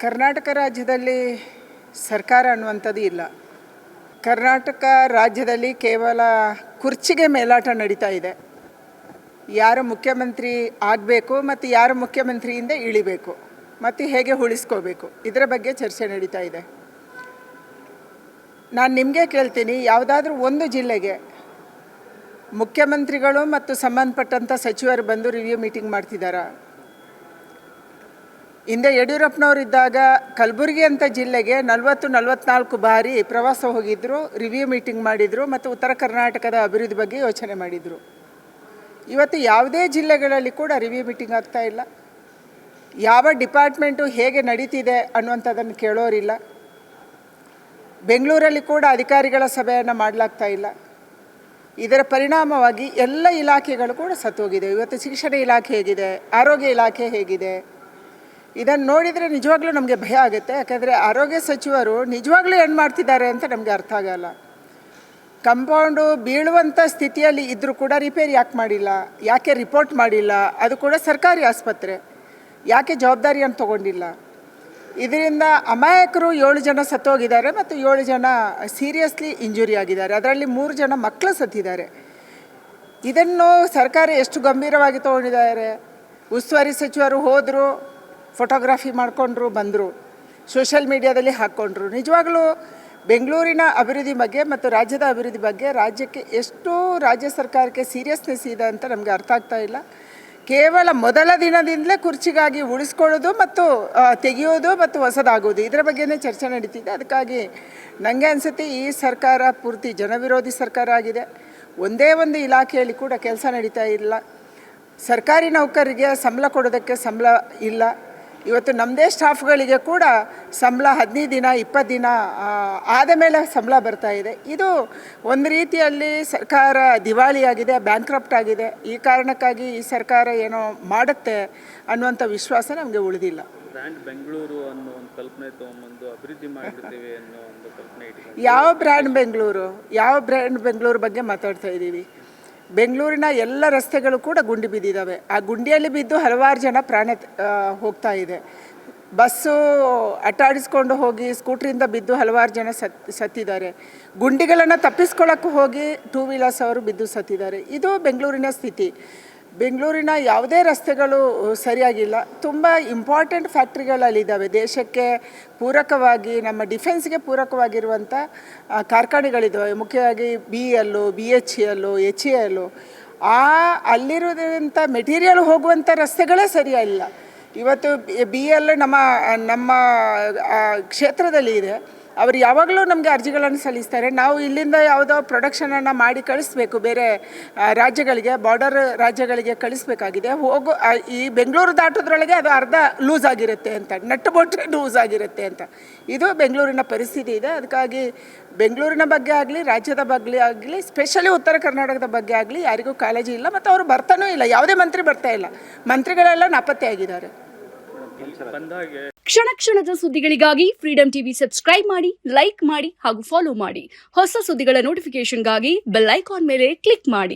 ಕರ್ನಾಟಕ ರಾಜ್ಯದಲ್ಲಿ ಸರ್ಕಾರ ಅನ್ನುವಂಥದ್ದು ಇಲ್ಲ. ಕರ್ನಾಟಕ ರಾಜ್ಯದಲ್ಲಿ ಕೇವಲ ಕುರ್ಚಿಗೆ ಮೇಲಾಟ ನಡೀತಾ ಇದೆ. ಯಾರು ಮುಖ್ಯಮಂತ್ರಿ ಆಗಬೇಕು ಮತ್ತು ಯಾರು ಮುಖ್ಯಮಂತ್ರಿಯಿಂದ ಇಳಿಬೇಕು ಮತ್ತು ಹೇಗೆ ಉಳಿಸ್ಕೋಬೇಕು, ಇದರ ಬಗ್ಗೆ ಚರ್ಚೆ ನಡೀತಾ ಇದೆ. ನಾನು ನಿಮಗೆ ಕೇಳ್ತೀನಿ, ಯಾವುದಾದ್ರೂ ಒಂದು ಜಿಲ್ಲೆಗೆ ಮುಖ್ಯಮಂತ್ರಿಗಳು ಮತ್ತು ಸಂಬಂಧಪಟ್ಟಂಥ ಸಚಿವರು ಬಂದು ರಿವ್ಯೂ ಮೀಟಿಂಗ್ ಮಾಡ್ತಿದ್ದಾರಾ? ಹಿಂದೆ ಯಡಿಯೂರಪ್ಪನವರಿದ್ದಾಗ ಕಲಬುರಗಿ ಅಂತ ಜಿಲ್ಲೆಗೆ 40-44 ಬಾರಿ ಪ್ರವಾಸ ಹೋಗಿದ್ದರು, ರಿವ್ಯೂ ಮೀಟಿಂಗ್ ಮಾಡಿದರು ಮತ್ತು ಉತ್ತರ ಕರ್ನಾಟಕದ ಅಭಿವೃದ್ಧಿ ಬಗ್ಗೆ ಯೋಚನೆ ಮಾಡಿದರು. ಇವತ್ತು ಯಾವುದೇ ಜಿಲ್ಲೆಗಳಲ್ಲಿ ಕೂಡ ರಿವ್ಯೂ ಮೀಟಿಂಗ್ ಆಗ್ತಾ ಇಲ್ಲ. ಯಾವ ಡಿಪಾರ್ಟ್ಮೆಂಟು ಹೇಗೆ ನಡೀತಿದೆ ಅನ್ನುವಂಥದ್ದನ್ನು ಕೇಳೋರಿಲ್ಲ. ಬೆಂಗಳೂರಲ್ಲಿ ಕೂಡ ಅಧಿಕಾರಿಗಳ ಸಭೆಯನ್ನು ಮಾಡಲಾಗ್ತಾ ಇಲ್ಲ. ಇದರ ಪರಿಣಾಮವಾಗಿ ಎಲ್ಲ ಇಲಾಖೆಗಳು ಕೂಡ ಸತ್ತೋಗಿದೆ. ಇವತ್ತು ಶಿಕ್ಷಣ ಇಲಾಖೆ ಹೇಗಿದೆ, ಆರೋಗ್ಯ ಇಲಾಖೆ ಹೇಗಿದೆ, ಇದನ್ನು ನೋಡಿದರೆ ನಿಜವಾಗ್ಲೂ ನಮಗೆ ಭಯ ಆಗುತ್ತೆ. ಯಾಕೆಂದರೆ ಆರೋಗ್ಯ ಸಚಿವರು ನಿಜವಾಗ್ಲೂ ಏನು ಮಾಡ್ತಿದ್ದಾರೆ ಅಂತ ನಮಗೆ ಅರ್ಥ ಆಗಲ್ಲ. ಕಂಪೌಂಡು ಬೀಳುವಂಥ ಸ್ಥಿತಿಯಲ್ಲಿ ಇದ್ದರೂ ಕೂಡ ರಿಪೇರಿ ಯಾಕೆ ಮಾಡಿಲ್ಲ, ಯಾಕೆ ರಿಪೋರ್ಟ್ ಮಾಡಿಲ್ಲ, ಅದು ಕೂಡ ಸರ್ಕಾರಿ ಆಸ್ಪತ್ರೆ, ಯಾಕೆ ಜವಾಬ್ದಾರಿಯನ್ನು ತಗೊಂಡಿಲ್ಲ. ಇದರಿಂದ ಅಮಾಯಕರು 7 ಜನ ಸತ್ತೋಗಿದ್ದಾರೆ ಮತ್ತು 7 ಜನ ಸೀರಿಯಸ್ಲಿ ಇಂಜುರಿ ಆಗಿದ್ದಾರೆ. ಅದರಲ್ಲಿ 3 ಜನ ಮಕ್ಕಳು ಸತ್ತಿದ್ದಾರೆ. ಇದನ್ನು ಸರ್ಕಾರ ಎಷ್ಟು ಗಂಭೀರವಾಗಿ ತೊಗೊಂಡಿದ್ದಾರೆ. ಉಸ್ತುವಾರಿ ಸಚಿವರು ಹೋದರು, ಫೋಟೋಗ್ರಾಫಿ ಮಾಡಿಕೊಂಡ್ರು, ಬಂದರು, ಸೋಷಿಯಲ್ ಮೀಡಿಯಾದಲ್ಲಿ ಹಾಕ್ಕೊಂಡ್ರು. ನಿಜವಾಗ್ಲೂ ಬೆಂಗಳೂರಿನ ಅಭಿವೃದ್ಧಿ ಬಗ್ಗೆ ಮತ್ತು ರಾಜ್ಯದ ಅಭಿವೃದ್ಧಿ ಬಗ್ಗೆ ರಾಜ್ಯಕ್ಕೆ ಎಷ್ಟು ರಾಜ್ಯ ಸರ್ಕಾರಕ್ಕೆ ಸೀರಿಯಸ್ನೆಸ್ ಇದೆ ಅಂತ ನಮಗೆ ಅರ್ಥ ಆಗ್ತಾ ಇಲ್ಲ. ಕೇವಲ ಮೊದಲ ದಿನದಿಂದಲೇ ಕುರ್ಚಿಗಾಗಿ ಉಳಿಸ್ಕೊಳ್ಳೋದು ಮತ್ತು ತೆಗೆಯೋದು ಮತ್ತು ಹೊಸದಾಗೋದು, ಇದರ ಬಗ್ಗೆನೇ ಚರ್ಚೆ ನಡೀತಿದೆ. ಅದಕ್ಕಾಗಿ ನನಗೆ ಅನಿಸುತ್ತೆ ಈ ಸರ್ಕಾರ ಪೂರ್ತಿ ಜನವಿರೋಧಿ ಸರ್ಕಾರ ಆಗಿದೆ. ಒಂದೇ ಒಂದು ಇಲಾಖೆಯಲ್ಲಿ ಕೂಡ ಕೆಲಸ ನಡೀತಾ ಇಲ್ಲ. ಸರ್ಕಾರಿ ನೌಕರರಿಗೆ ಸಂಬಳ ಕೊಡೋದಕ್ಕೆ ಸಂಬಳ ಇಲ್ಲ. ಇವತ್ತು ನಮ್ಮದೇ ಸ್ಟಾಫ್ಗಳಿಗೆ ಕೂಡ ಸಂಬಳ 15 ದಿನ 20 ದಿನ ಆದ ಮೇಲೆ ಸಂಬಳ ಬರ್ತಾ ಇದೆ. ಇದು ಒಂದು ರೀತಿಯಲ್ಲಿ ಸರ್ಕಾರ ದಿವಾಳಿಯಾಗಿದೆ, ಬ್ಯಾಂಕ್ರಪ್ಟ್ ಆಗಿದೆ. ಈ ಕಾರಣಕ್ಕಾಗಿ ಈ ಸರ್ಕಾರ ಏನೋ ಮಾಡುತ್ತೆ ಅನ್ನುವಂಥ ವಿಶ್ವಾಸ ನಮಗೆ ಉಳಿದಿಲ್ಲ. ಬ್ರ್ಯಾಂಡ್ ಬೆಂಗಳೂರು ಅನ್ನೋ ಒಂದು ಕಲ್ಪನೆ ತೊಗೊಂಬಂದು ಅಭಿವೃದ್ಧಿ ಮಾಡಿರ್ತೀವಿ ಅನ್ನೋ ಒಂದು ಕಲ್ಪನೆ ಇಟ್ಕೊಂಡು ಯಾವ ಬ್ರ್ಯಾಂಡ್ ಬೆಂಗಳೂರು ಬಗ್ಗೆ ಮಾತಾಡ್ತಾ ಇದ್ದೀವಿ? ಬೆಂಗಳೂರಿನ ಎಲ್ಲ ರಸ್ತೆಗಳು ಕೂಡ ಗುಂಡಿ ಬಿದ್ದಿದ್ದಾವೆ. ಆ ಗುಂಡಿಯಲ್ಲಿ ಬಿದ್ದು ಹಲವಾರು ಜನ ಪ್ರಾಣ ಹೋಗ್ತಾ ಇದೆ. ಬಸ್ಸು ಅಟ್ಟಾಡಿಸ್ಕೊಂಡು ಹೋಗಿ ಸ್ಕೂಟ್ರಿಂದ ಬಿದ್ದು ಹಲವಾರು ಜನ ಸತ್ತಿದ್ದಾರೆ. ಗುಂಡಿಗಳನ್ನು ತಪ್ಪಿಸ್ಕೊಳ್ಳೋಕ್ಕೂ ಹೋಗಿ 2 ವೀಲರ್ಸ್ ಅವರು ಬಿದ್ದು ಸತ್ತಿದ್ದಾರೆ. ಇದು ಬೆಂಗಳೂರಿನ ಸ್ಥಿತಿ. ಬೆಂಗಳೂರಿನ ಯಾವುದೇ ರಸ್ತೆಗಳು ಸರಿಯಾಗಿಲ್ಲ. ತುಂಬ ಇಂಪಾರ್ಟೆಂಟ್ ಫ್ಯಾಕ್ಟ್ರಿಗಳಲ್ಲಿದ್ದಾವೆ. ದೇಶಕ್ಕೆ ಪೂರಕವಾಗಿ, ನಮ್ಮ ಡಿಫೆನ್ಸ್ಗೆ ಪೂರಕವಾಗಿರುವಂಥ ಕಾರ್ಖಾನೆಗಳಿದ್ದಾವೆ. ಮುಖ್ಯವಾಗಿ BEL, BHEL, HAL. ಅಲ್ಲಿರೋದಂಥ ಮೆಟೀರಿಯಲ್ ಹೋಗುವಂಥ ರಸ್ತೆಗಳೇ ಸರಿಯಾಗಿಲ್ಲ. ಇವತ್ತು BEL ನಮ್ಮ ಕ್ಷೇತ್ರದಲ್ಲಿ ಇದೆ. ಅವರು ಯಾವಾಗಲೂ ನಮಗೆ ಅರ್ಜಿಗಳನ್ನು ಸಲ್ಲಿಸ್ತಾರೆ. ನಾವು ಇಲ್ಲಿಂದ ಯಾವುದೋ ಪ್ರೊಡಕ್ಷನನ್ನು ಮಾಡಿ ಕಳಿಸ್ಬೇಕು ಬೇರೆ ರಾಜ್ಯಗಳಿಗೆ, ಬಾರ್ಡರ್ ರಾಜ್ಯಗಳಿಗೆ ಕಳಿಸ್ಬೇಕಾಗಿದೆ. ಈ ಬೆಂಗಳೂರು ದಾಟೋದ್ರೊಳಗೆ ಅದು ಅರ್ಧ ಲೂಸ್ ಆಗಿರುತ್ತೆ ಅಂತ, ನಟ್ಟು ಬೋಟ್ರೆ ಲೂಸ್ ಆಗಿರುತ್ತೆ ಅಂತ. ಇದು ಬೆಂಗಳೂರಿನ ಪರಿಸ್ಥಿತಿ ಇದೆ. ಅದಕ್ಕಾಗಿ ಬೆಂಗಳೂರಿನ ಬಗ್ಗೆ ಆಗಲಿ, ರಾಜ್ಯದ ಬಗ್ಗೆ ಆಗಲಿ, ಸ್ಪೆಷಲಿ ಉತ್ತರ ಕರ್ನಾಟಕದ ಬಗ್ಗೆ ಆಗಲಿ ಯಾರಿಗೂ ಕಾಳಜಿ ಇಲ್ಲ. ಮತ್ತು ಅವರು ಬರ್ತಾನೂ ಇಲ್ಲ, ಯಾವುದೇ ಮಂತ್ರಿ ಬರ್ತಾ ಇಲ್ಲ. ಮಂತ್ರಿಗಳೆಲ್ಲ ನಾಪತ್ತೆಯಾಗಿದ್ದಾರೆ. ಕ್ಷಣ ಕ್ಷಣದ ಸುದ್ದಿಗಳಿಗಾಗಿ ಫ್ರೀಡಂ ಟಿವಿ ಸಬ್ಸ್ಕ್ರೈಬ್ ಮಾಡಿ, ಲೈಕ್ ಮಾಡಿ ಹಾಗೂ ಫಾಲೋ ಮಾಡಿ. ಹೊಸ ಸುದ್ದಿಗಳ ನೋಟಿಫಿಕೇಶನ್ಗಾಗಿ ಬೆಲ್ ಐಕಾನ್ ಮೇಲೆ ಕ್ಲಿಕ್ ಮಾಡಿ.